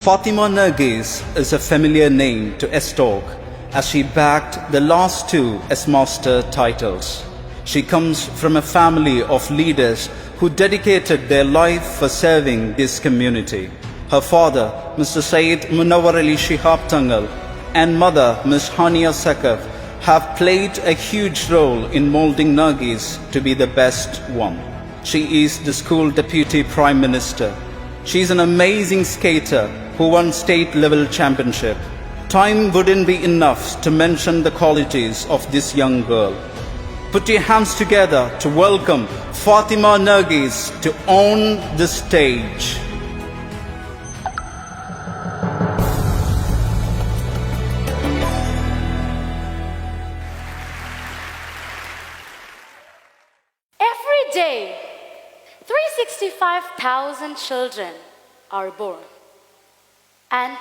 Fatima Nargis is a familiar name to Estok as she bagged the last two S-Master titles. She comes from a family of leaders who dedicated their life for serving this community. Her father, Mr. Sayyid Munvvirali Shihab Thangal, and mother, Ms. Hania Sakaf, have played a huge role in molding Nargis to be the best one. She is the school deputy prime minister. She is an amazing skater who won state-level championship. Time wouldn't be enough to mention the qualities of this young girl. Put your hands together to welcome Fatima Nargis to own the stage. Every day, 365,000 children are born. And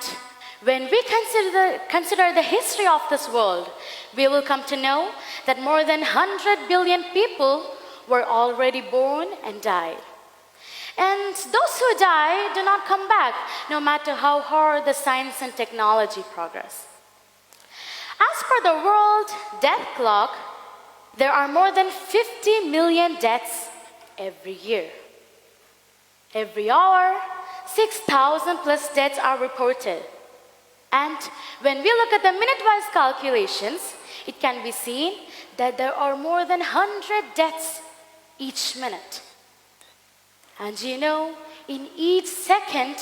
when we consider the history of this world, we will come to know that more than 100 billion people were already born and died. And those who die do not come back, no matter how hard the science and technology progress. As per the World Death Clock, there are more than 50 million deaths every year. Every hour, 6,000 plus deaths are reported. And when we look at the minute-wise calculations, it can be seen that there are more than 100 deaths each minute. And you know, in each second,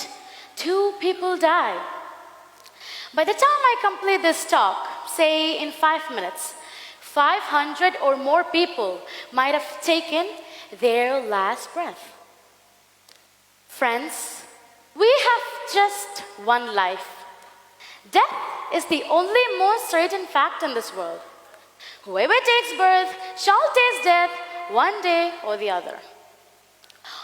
2 people die. By the time I complete this talk, say in 5 minutes, 500 or more people might have taken their last breath. Friends, we have just one life. Death is the only most certain fact in this world. Whoever takes birth shall taste death one day or the other.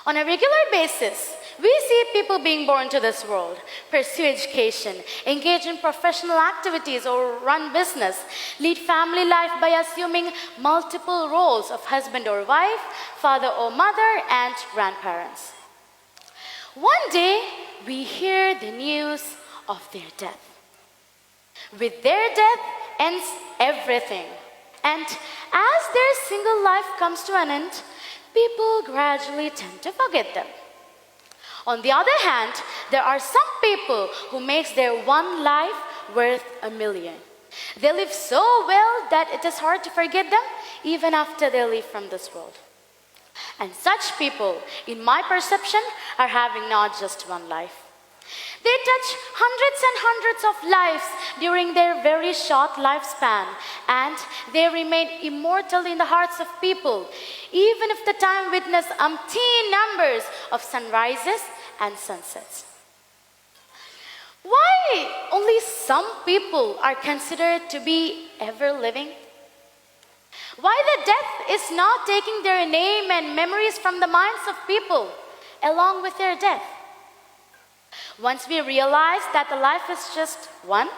On a regular basis, we see people being born to this world, pursue education, engage in professional activities or run business, lead family life by assuming multiple roles of husband or wife, father or mother, and grandparents. One day, we hear the news of their death. With their death ends everything. And as their single life comes to an end, people gradually tend to forget them. On the other hand, there are some people who makes their one life worth 1,000,000. They live so well that it is hard to forget them even after they leave from this world. And such people, in my perception, are having not just one life. They touch hundreds and hundreds of lives during their very short lifespan, and they remain immortal in the hearts of people, even if the time witness umpteen numbers of sunrises and sunsets. Why only some people are considered to be ever living? Why the death is not taking their name and memories from the minds of people along with their death? Once we realize that the life is just one,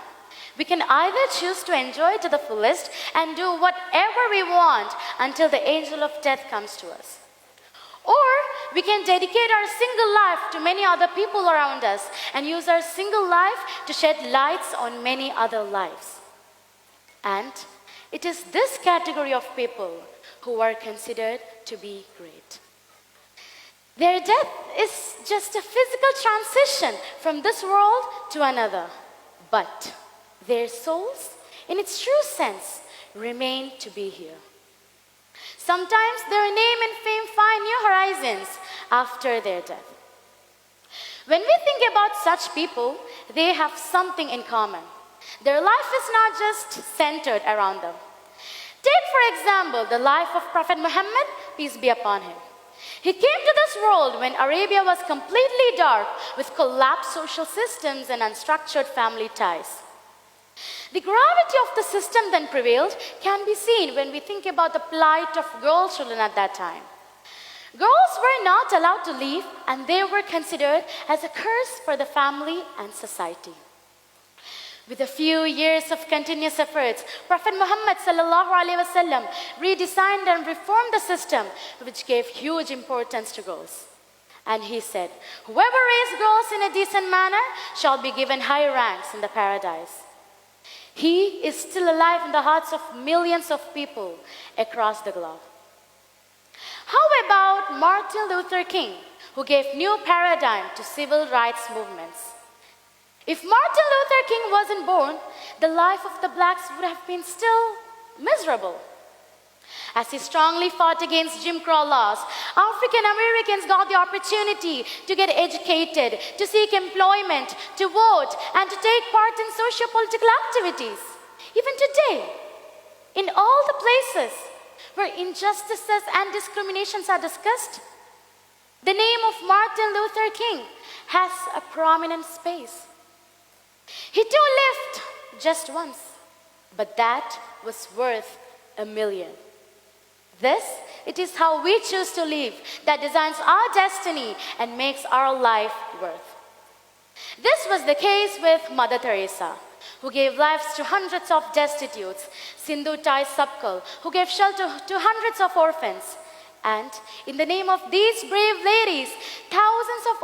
we can either choose to enjoy it to the fullest and do whatever we want until the angel of death comes to us. Or we can dedicate our single life to many other people around us and use our single life to shed lights on many other lives. And it is this category of people who are considered to be great. Their death is just a physical transition from this world to another. But their souls, in its true sense, remain to be here. Sometimes their name and fame find new horizons after their death. When we think about such people, they have something in common. Their life is not just centered around them. Take, for example, the life of Prophet Muhammad, peace be upon him. He came to this world when Arabia was completely dark with collapsed social systems and unstructured family ties. The gravity of the system then prevailed can be seen when we think about the plight of girl children at that time. Girls were not allowed to leave, and they were considered as a curse for the family and society. With a few years of continuous efforts, Prophet Muhammad redesigned and reformed the system, which gave huge importance to girls. And he said, whoever raised grows in a decent manner shall be given high ranks in the paradise. He is still alive in the hearts of millions of people across the globe. How about Martin Luther King, who gave new paradigm to civil rights movements? If Martin Luther King wasn't born, the life of the blacks would have been still miserable. As he strongly fought against Jim Crow laws, African Americans got the opportunity to get educated, to seek employment, to vote, and to take part in socio-political activities. Even today, in all the places where injustices and discriminations are discussed, the name of Martin Luther King has a prominent space. He too lived just once, but that was worth a million. This, it is how we choose to live that designs our destiny and makes our life worth. This was the case with Mother Teresa, who gave lives to hundreds of destitutes, Sindhu Tai Sapkal, who gave shelter to hundreds of orphans. And in the name of these brave ladies, thousands of